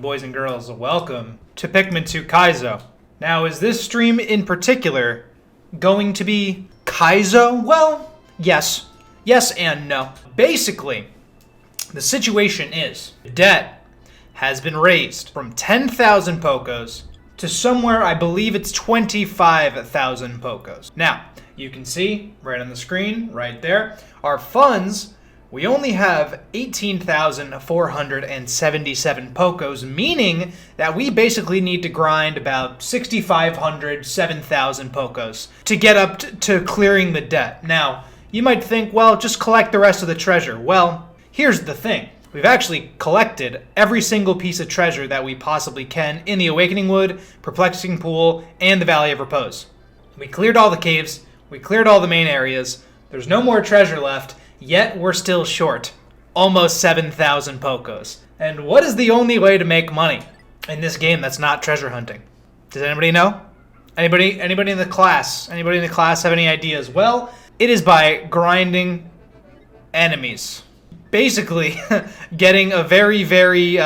boys and girls. Welcome to Pikmin 2 Kaizo. Now, is this stream in particular going to be Kaizo? Well, yes. Yes and no. Basically, the situation is debt has been raised from 10,000 Pokos to somewhere, I believe it's 25,000 Pokos. Now, you can see right on the screen, right there, our funds, we only have 18,477 Pokos, meaning that we basically need to grind about 6,500, 7,000 Pokos to get up to clearing the debt. Now, you might think, well, just collect the rest of the treasure. Well, here's the thing. We've actually collected every single piece of treasure that we possibly can in the Awakening Wood, Perplexing Pool, and the Valley of Repose. We cleared all the caves. We cleared all the main areas. There's no more treasure left, yet we're still short. Almost 7,000 Pokos. And what is the only way to make money in this game that's not treasure hunting? Does anybody know? Anybody in the class? Anybody in the class have any ideas? Well, it is by grinding enemies. Basically, getting a very, very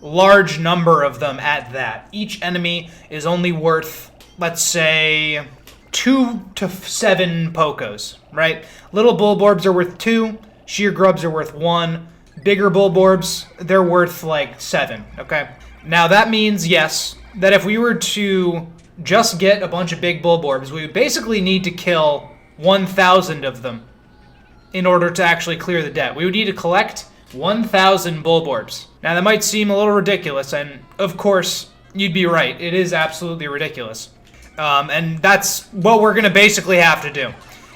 large number of them at that. Each enemy is only worth, let's say, 2 to 7 Pokos, right? Little Bulborbs are worth 2, Sheer Grubs are worth 1, bigger Bulborbs, they're worth like 7, okay? Now that means, yes, that if we were to just get a bunch of big Bulborbs, we would basically need to kill 1,000 of them in order to actually clear the debt. We would need to collect 1,000 Bulborbs. Now that might seem a little ridiculous, and of course, you'd be right. It is absolutely ridiculous. And that's what we're gonna basically have to do.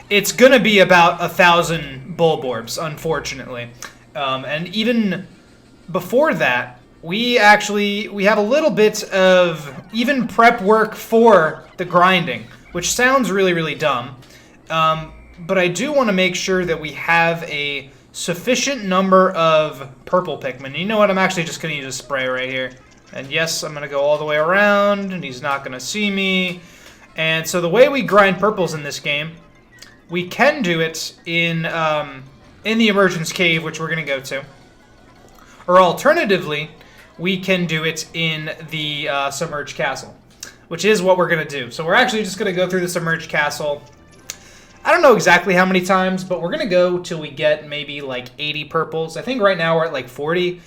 It's gonna be about 1,000 Bulborbs, unfortunately. And even before that, we have a little bit of even prep work for the grinding, which sounds really, really dumb. But I do want to make sure that we have a sufficient number of purple Pikmin. You know what? I'm actually just going to use a spray right here. And yes, I'm going to go all the way around, and he's not going to see me. And so the way we grind purples in this game, we can do it in the Emergence Cave, which we're going to go to. Or alternatively, we can do it in the Submerged Castle, which is what we're going to do. So we're actually just going to go through the Submerged Castle. I don't know exactly how many times, but we're going to go till we get maybe like 80 purples. I think right now we're at like 40.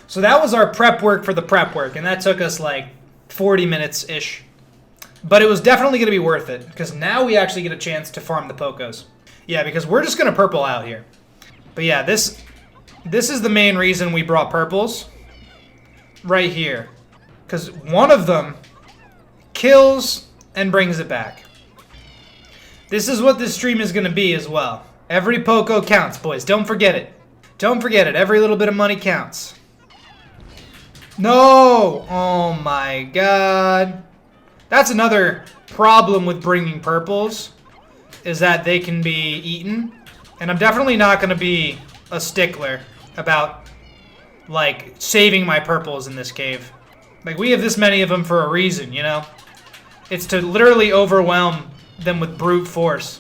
So that was our prep work for the prep work, and that took us like 40 minutes-ish. But it was definitely going to be worth it, because now we actually get a chance to farm the Pokos. Yeah, because we're just going to purple out here. But yeah, this is the main reason we brought purples. Right here. Because one of them kills and brings it back. This is what this stream is going to be as well. Every Poko counts, boys. Don't forget it. Don't forget it. Every little bit of money counts. No! Oh my god. That's another problem with bringing purples, is that they can be eaten. And I'm definitely not going to be a stickler about, like, saving my purples in this cave. Like, we have this many of them for a reason, you know? It's to literally overwhelm them with brute force.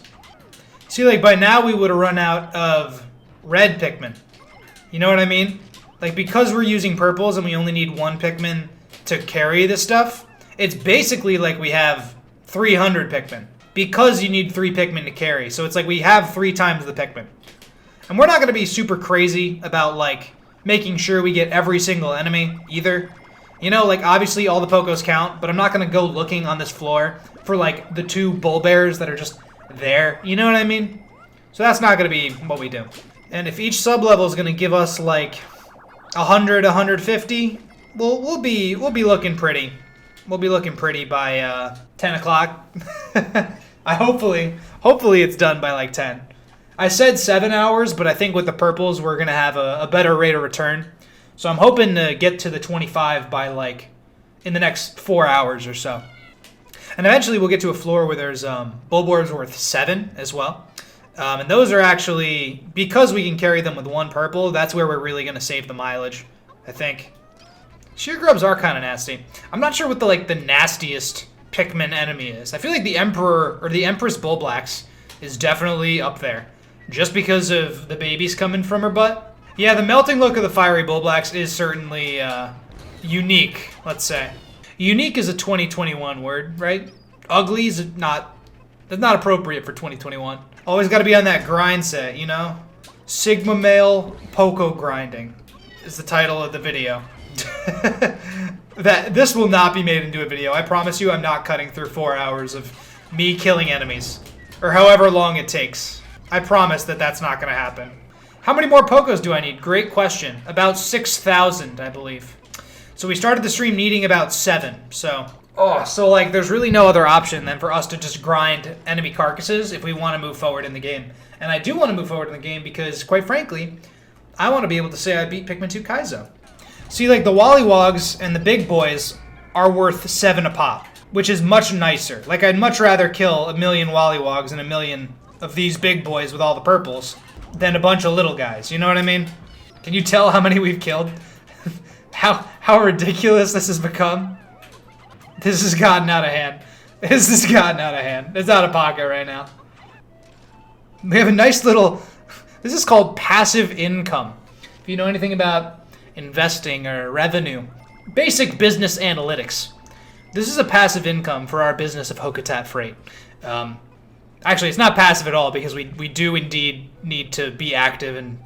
See, like, by now we would have run out of red Pikmin. You know what I mean? Like, because we're using purples and we only need 1 Pikmin to carry this stuff, it's basically like we have 300 Pikmin. Because you need 3 Pikmin to carry. So it's like we have 3 times the Pikmin. And we're not going to be super crazy about, like, making sure we get every single enemy either. You know, like, obviously all the Pokos count, but I'm not going to go looking on this floor for, like, the 2 bull bears that are just there. You know what I mean? So that's not going to be what we do. And if each sub-level is going to give us, like, 100, 150, we'll be looking pretty. We'll be looking pretty by 10 o'clock. Hopefully it's done by like 10. I said 7 hours, but I think with the purples we're gonna have a better rate of return. So I'm hoping to get to the 25 by like in the next 4 hours or so. And eventually we'll get to a floor where there's Bulborbs worth 7 as well. And those are actually, because we can carry them with 1 purple, that's where we're really going to save the mileage, I think. Sheer grubs are kind of nasty. I'm not sure what the nastiest Pikmin enemy is. I feel like the Emperor, or the Empress Bulblax, is definitely up there. Just because of the babies coming from her butt. Yeah, the melting look of the fiery Bulblax is certainly unique, let's say. Unique is a 2021 word, right? Ugly is not, that's not appropriate for 2021. Always got to be on that grind set, you know? Sigma male Poco grinding is the title of the video. This will not be made into a video. I promise you I'm not cutting through 4 hours of me killing enemies. Or however long it takes. I promise that that's not going to happen. How many more Pocos do I need? Great question. About 6,000, I believe. So we started the stream needing about 7. So there's really no other option than for us to just grind enemy carcasses if we want to move forward in the game. And I do want to move forward in the game because, quite frankly, I want to be able to say I beat Pikmin 2 Kaizo. See, the Wollywogs and the big boys are worth 7 a pop, which is much nicer. I'd much rather kill 1,000,000 Wollywogs and 1,000,000 of these big boys with all the purples than a bunch of little guys. You know what I mean? Can you tell how many we've killed? how ridiculous this has become? This has gotten out of hand. This has gotten out of hand. It's out of pocket right now. We have a nice little... This is called passive income. If you know anything about investing or revenue, basic business analytics. This is a passive income for our business of Hokatat Freight. Actually, it's not passive at all because we do indeed need to be active and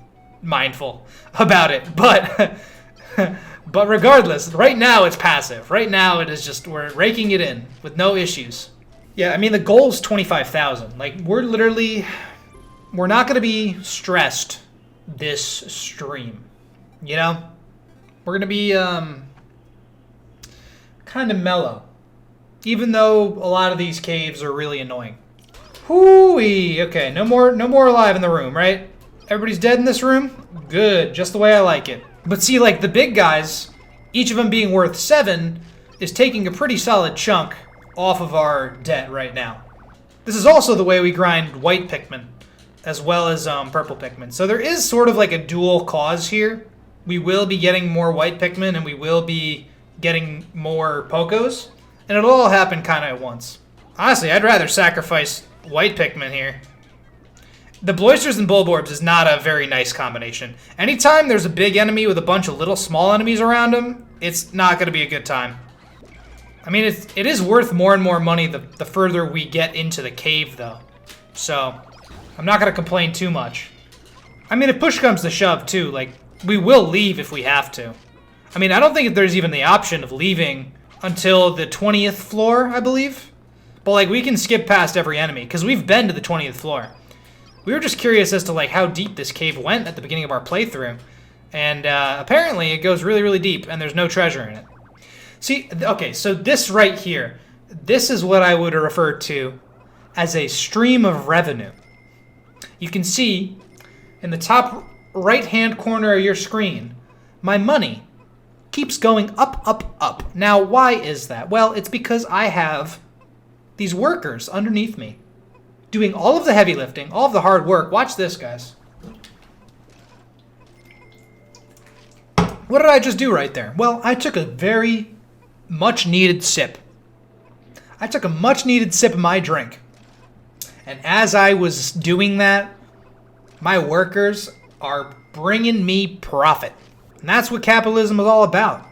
mindful about it. But but regardless, right now it's passive. Right now it is just, we're raking it in with no issues. Yeah, I mean, the goal's 25,000. We're not going to be stressed this stream. You know? We're going to be kind of mellow. Even though a lot of these caves are really annoying. Hooey! Okay, no more alive in the room, right? Everybody's dead in this room? Good, just the way I like it. But see, the big guys, each of them being worth 7, is taking a pretty solid chunk off of our debt right now. This is also the way we grind white Pikmin, as well as purple Pikmin. So there is sort of a dual cause here. We will be getting more white Pikmin, and we will be getting more Pocos, and it'll all happen kind of at once. Honestly, I'd rather sacrifice white Pikmin here. The Bloisters and Bulborbs is not a very nice combination. Anytime there's a big enemy with a bunch of little small enemies around him, it's not going to be a good time. I mean, it is worth more and more money the further we get into the cave, though. So, I'm not going to complain too much. I mean, if push comes to shove, too, we will leave if we have to. I mean, I don't think there's even the option of leaving until the 20th floor, I believe. But, we can skip past every enemy, because we've been to the 20th floor. We were just curious as to, how deep this cave went at the beginning of our playthrough. And, apparently it goes really, really deep, and there's no treasure in it. See, okay, so this right here, this is what I would refer to as a stream of revenue. You can see in the top right-hand corner of your screen, my money keeps going up, up, up. Now, why is that? Well, it's because I have these workers underneath me doing all of the heavy lifting, all of the hard work. Watch this, guys. What did I just do right there? Well, I took a very much-needed sip. I took a much-needed sip of my drink. And as I was doing that, my workers are bringing me profit. And that's what capitalism is all about.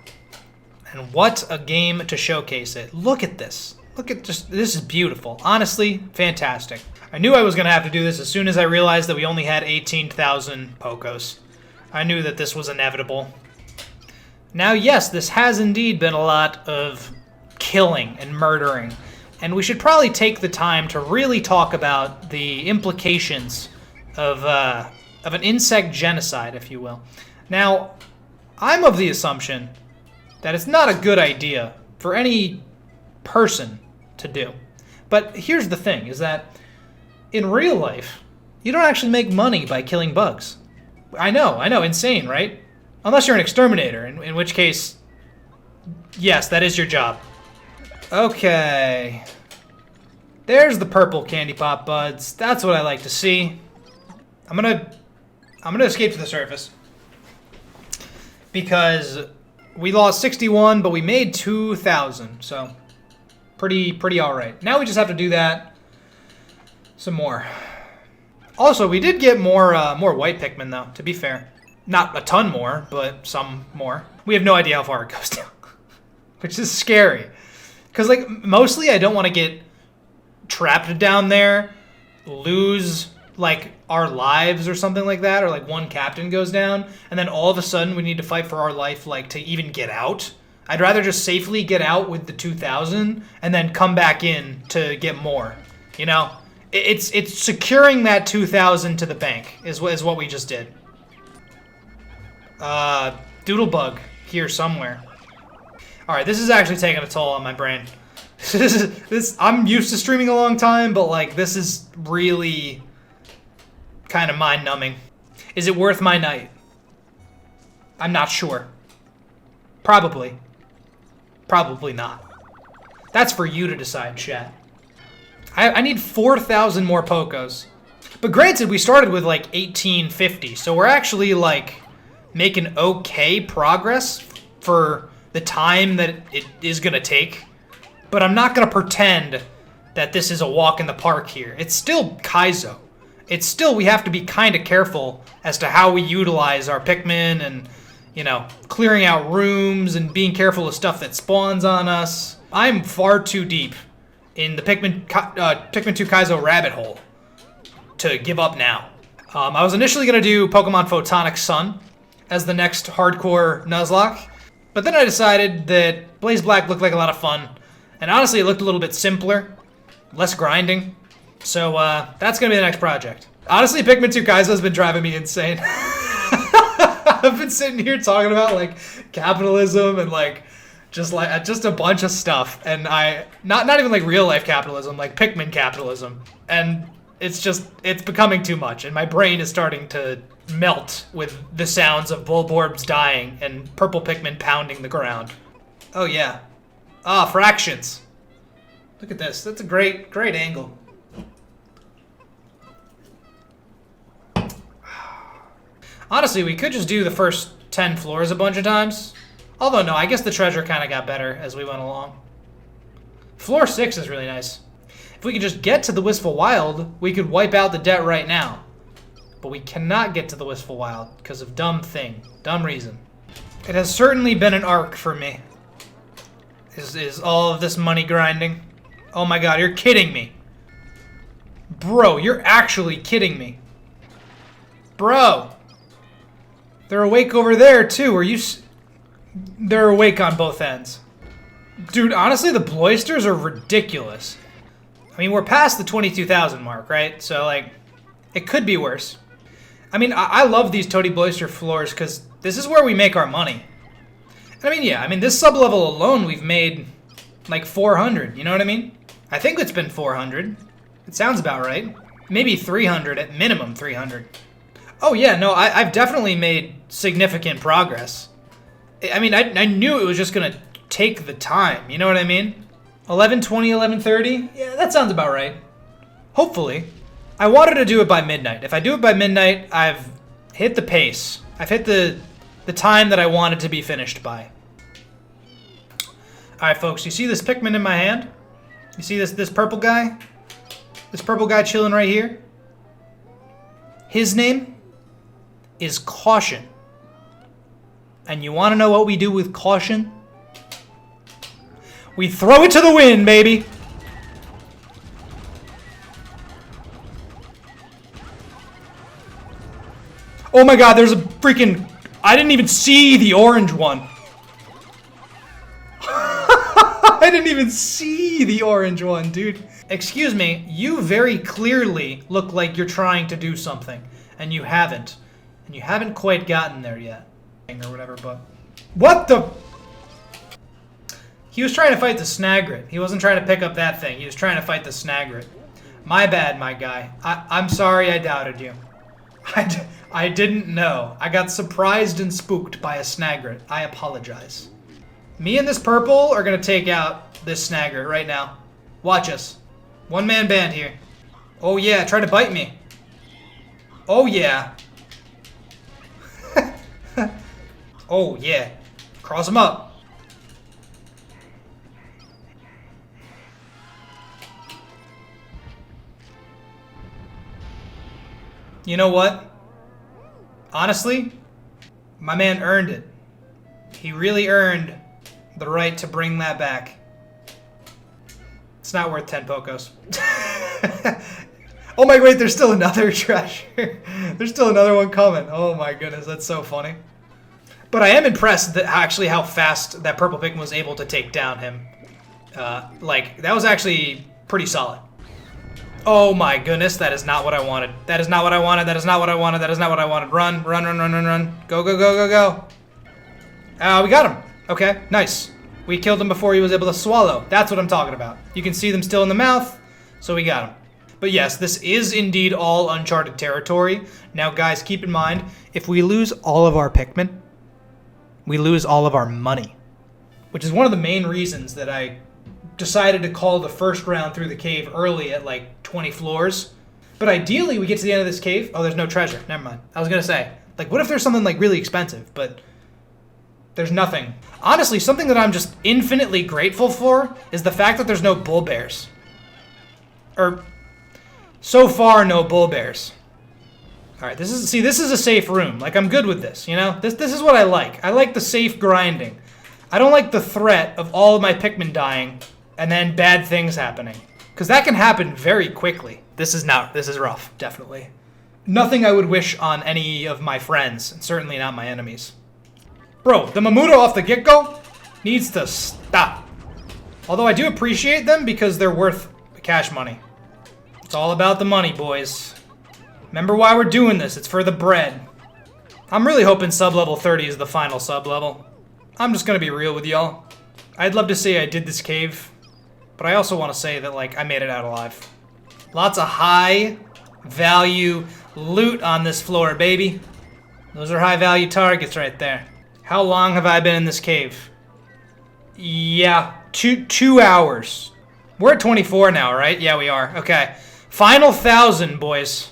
And what a game to showcase it. Look at this. This is beautiful. Honestly, fantastic. I knew I was going to have to do this as soon as I realized that we only had 18,000 Pocos. I knew that this was inevitable. Now, yes, this has indeed been a lot of killing and murdering. And we should probably take the time to really talk about the implications of an insect genocide, if you will. Now, I'm of the assumption that it's not a good idea for any person to do. But here's the thing, is that in real life, you don't actually make money by killing bugs. I know, insane, right? Unless you're an exterminator, in which case, yes, that is your job. Okay. There's the purple candy pop buds. That's what I like to see. I'm gonna escape to the surface. Because we lost 61, but we made 2,000, so pretty alright. Now we just have to do that some more. Also, we did get more white Pikmin, though, to be fair. Not a ton more, but some more. We have no idea how far it goes down, which is scary. Because, like, mostly I don't want to get trapped down there, lose, like, our lives or something like that, or, like, one captain goes down, and then all of a sudden we need to fight for our life, like, to even get out. I'd rather just safely get out with the 2,000 and then come back in to get more, you know? It's securing that 2,000 to the bank is what we just did. Doodlebug here somewhere. All right, this is actually taking a toll on my brain. I'm used to streaming a long time, but like this is really kind of mind-numbing. Is it worth my night? I'm not sure. Probably. Probably not. That's for you to decide, chat. I need 4,000 more Pokos. But granted, we started with like 1850, so we're actually like making okay progress for the time that it is gonna take. But I'm not gonna pretend that this is a walk in the park here. It's still Kaizo. It's still, we have to be kind of careful as to how we utilize our Pikmin and, you know, clearing out rooms and being careful of stuff that spawns on us. I'm far too deep in the Pikmin 2 Kaizo rabbit hole to give up now. I was initially going to do Pokemon Photonic Sun as the next hardcore Nuzlocke, but then I decided that Blaze Black looked like a lot of fun, and honestly it looked a little bit simpler, less grinding, so that's going to be the next project. Honestly, Pikmin 2 Kaizo has been driving me insane. I've been sitting here talking about like capitalism and like just a bunch of stuff, and not even like real life capitalism, like Pikmin capitalism, and it's becoming too much, and my brain is starting to melt with the sounds of Bulborbs dying and purple Pikmin pounding the ground. Oh yeah, fractions. Look at this. That's a great angle. Honestly, we could just do the first 10 floors a bunch of times. Although, no, I guess the treasure kind of got better as we went along. Floor 6 is really nice. If we could just get to the Wistful Wild, we could wipe out the debt right now. But we cannot get to the Wistful Wild because of dumb reason. It has certainly been an arc for me. Is all of this money grinding? Oh my god, you're kidding me. Bro, you're actually kidding me. Bro. They're awake over there, too. They're awake on both ends. Dude, honestly, the Bloisters are ridiculous. I mean, we're past the 22,000 mark, right? So, like, it could be worse. I mean, I love these Toady Bloister floors because this is where we make our money. And I mean, yeah, this sub-level alone, we've made, like, 400. You know what I mean? I think it's been 400. It sounds about right. Maybe 300, at minimum 300. Oh, yeah, no, I've definitely made significant progress. I mean, I knew it was just going to take the time, you know what I mean? 11:20, 11:30? Yeah, that sounds about right. Hopefully. I wanted to do it by midnight. If I do it by midnight, I've hit the pace. I've hit the time that I wanted to be finished by. Alright, folks, you see this Pikmin in my hand? You see this purple guy? This purple guy chilling right here? His name is Caution. And you want to know what we do with Caution? We throw it to the wind, baby! Oh my god, there's a freaking... I didn't even see the orange one. I didn't even see the orange one, dude. Excuse me, you very clearly look like you're trying to do something. And you haven't. And you haven't quite gotten there yet. Or whatever, but... What the... He was trying to fight the Snagrit. He wasn't trying to pick up that thing. He was trying to fight the Snagrit. My bad, my guy. I'm sorry I doubted you. I didn't know. I got surprised and spooked by a Snagrit. I apologize. Me and this purple are going to take out this Snagrit right now. Watch us. One-man band here. Oh yeah, try to bite me. Oh yeah. Oh yeah. Cross them up. You know what? Honestly, my man earned it. He really earned the right to bring that back. It's not worth 10 Pokos. Oh my, wait, there's still another treasure. There's still another one coming. Oh my goodness, that's so funny. But I am impressed that actually how fast that purple Pikmin was able to take down him. Like, that was actually pretty solid. Oh my goodness, that is not what I wanted. That is not what I wanted. That is not what I wanted. That is not what I wanted. Run, run, run, run, run, run. Go, go, go, go, go. We got him. Okay, nice. We killed him before he was able to swallow. That's what I'm talking about. You can see them still in the mouth, so we got him. But yes, this is indeed all uncharted territory. Now guys, keep in mind, if we lose all of our Pikmin, we lose all of our money. Which is one of the main reasons that I decided to call the first round through the cave early at like 20 floors. But ideally, we get to the end of this cave. Oh, there's no treasure. Never mind. I was gonna say, like, what if there's something like really expensive, but there's nothing. Honestly, something that I'm just infinitely grateful for is the fact that there's no bull bears. Or, so far, no bull bears. All right, this is a safe room. Like, I'm good with this, you know? This is what I like. I like the safe grinding. I don't like the threat of all of my Pikmin dying and then bad things happening. Because that can happen very quickly. This is rough, definitely. Nothing I would wish on any of my friends, and certainly not my enemies. Bro, the Mamuto off the get-go needs to stop. Although I do appreciate them because they're worth cash money. It's all about the money, boys. Remember why we're doing this. It's for the bread. I'm really hoping sub-level 30 is the final sub-level. I'm just gonna be real with y'all. I'd love to say I did this cave, but I also want to say that, like, I made it out alive. Lots of high-value loot on this floor, baby. Those are high-value targets right there. How long have I been in this cave? Yeah, two hours. We're at 24 now, right? Yeah, we are. Okay. Final 1,000, boys.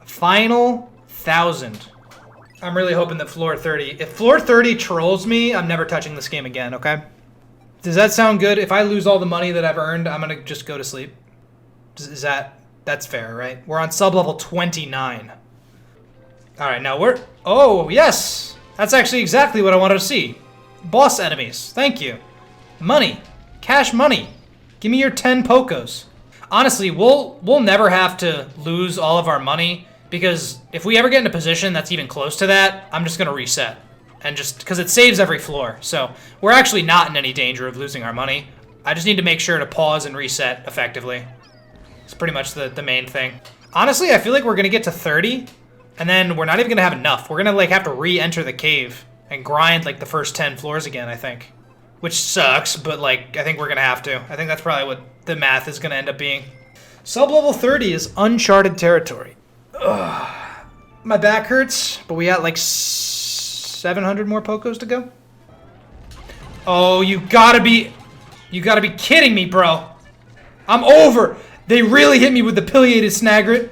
Final 1,000. I'm really hoping that floor 30... If floor 30 trolls me, I'm never touching this game again, okay? Does that sound good? If I lose all the money that I've earned, I'm gonna just go to sleep. Is that... That's fair, right? We're on sub-level 29. Alright, now we're... Oh, yes! That's actually exactly what I wanted to see. Boss enemies. Thank you. Money. Cash money. Give me your 10 Pokos. Honestly, we'll never have to lose all of our money, because if we ever get in a position that's even close to that, I'm just gonna reset. And just, because it saves every floor. So, we're actually not in any danger of losing our money. I just need to make sure to pause and reset effectively. It's pretty much the main thing. Honestly, I feel like we're gonna get to 30, and then we're not even gonna have enough. We're gonna, like, have to re-enter the cave and grind, like, the first 10 floors again, I think. Which sucks, but, like, I think we're gonna have to. I think that's probably what the math is gonna end up being. Sub-level 30 is uncharted territory. Ugh. My back hurts, but we got, like, 700 more Pokos to go. Oh, you gotta be kidding me, bro. I'm over. They really hit me with the pileated Snagret.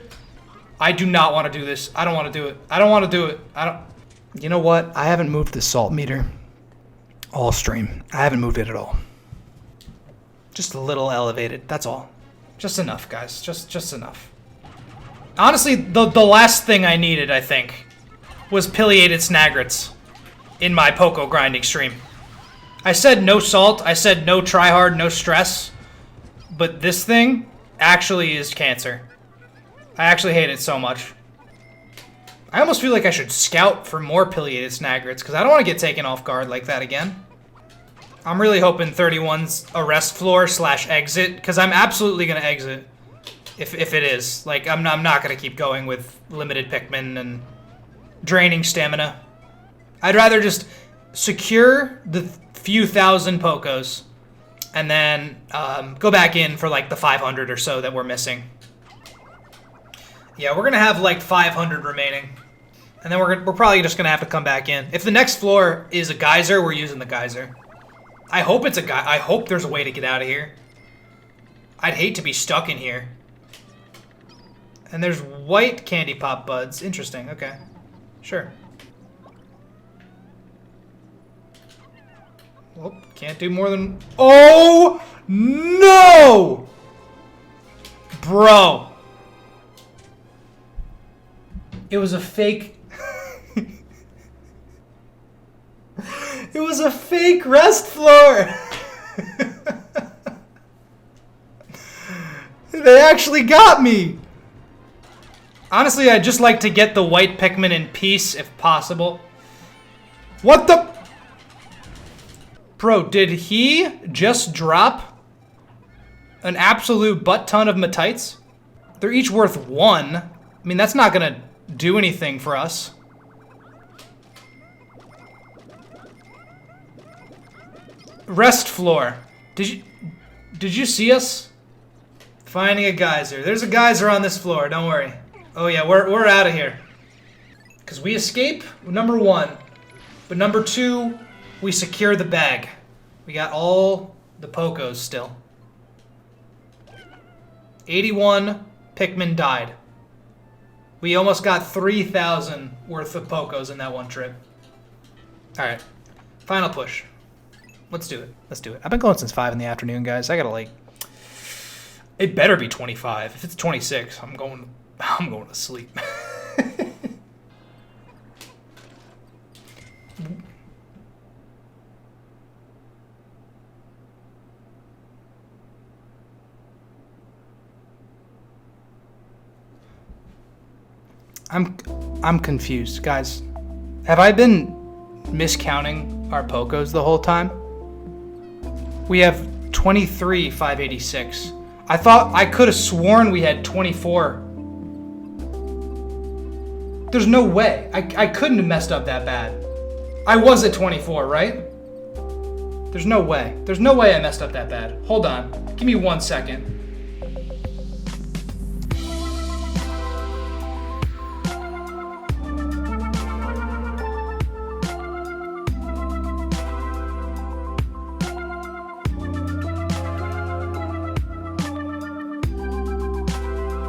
I do not want to do this. I don't want to do it. I don't want to do it. You know what? I haven't moved the salt meter all stream. I haven't moved it at all. Just a little elevated. That's all. Just enough, guys. Just enough. Honestly, the last thing I needed, I think, was pileated Snagrets in my Poco grinding stream. I said no salt. I said no tryhard, no stress. But this thing actually is cancer. I actually hate it so much. I almost feel like I should scout for more pileated Snagrets, because I don't want to get taken off guard like that again. I'm really hoping 31's a rest floor / exit, because I'm absolutely going to exit if it is. Like, I'm not going to keep going with limited Pikmin and draining stamina. I'd rather just secure the few thousand Pokos and then go back in for, like, the 500 or so that we're missing. Yeah, we're going to have, like, 500 remaining. And then we're probably just going to have to come back in. If the next floor is a geyser, we're using the geyser. I hope it's a I hope there's a way to get out of here. I'd hate to be stuck in here. And there's white candy pop buds. Interesting, okay. Sure. Well, can't do more than... Oh! No! Bro. It was a fake... It was a fake rest floor! They actually got me! Honestly, I'd just like to get the white Pikmin in peace, if possible. What the... Bro, did he just drop an absolute butt-ton of Matites? They're each worth 1. I mean, that's not gonna do anything for us. Rest floor. Did you see us? Finding a geyser. There's a geyser on this floor, don't worry. Oh yeah, we're out of here. Because we escape, number 1. But number 2, we secure the bag. We got all the Pokos still. 81 Pikmin died. We almost got 3,000 worth of Pokos in that one trip. Alright. Final push. Let's do it. Let's do it. I've been going since 5 in the afternoon, guys. I gotta like... It better be 25. If it's 26, I'm going to sleep. I'm confused, guys. Have I been miscounting our Pokos the whole time? We have 23 586. I thought I could have sworn we had 24. There's no way. I couldn't have messed up that bad. I was at 24, right? There's no way. There's no way I messed up that bad. Hold on. Give me 1 second.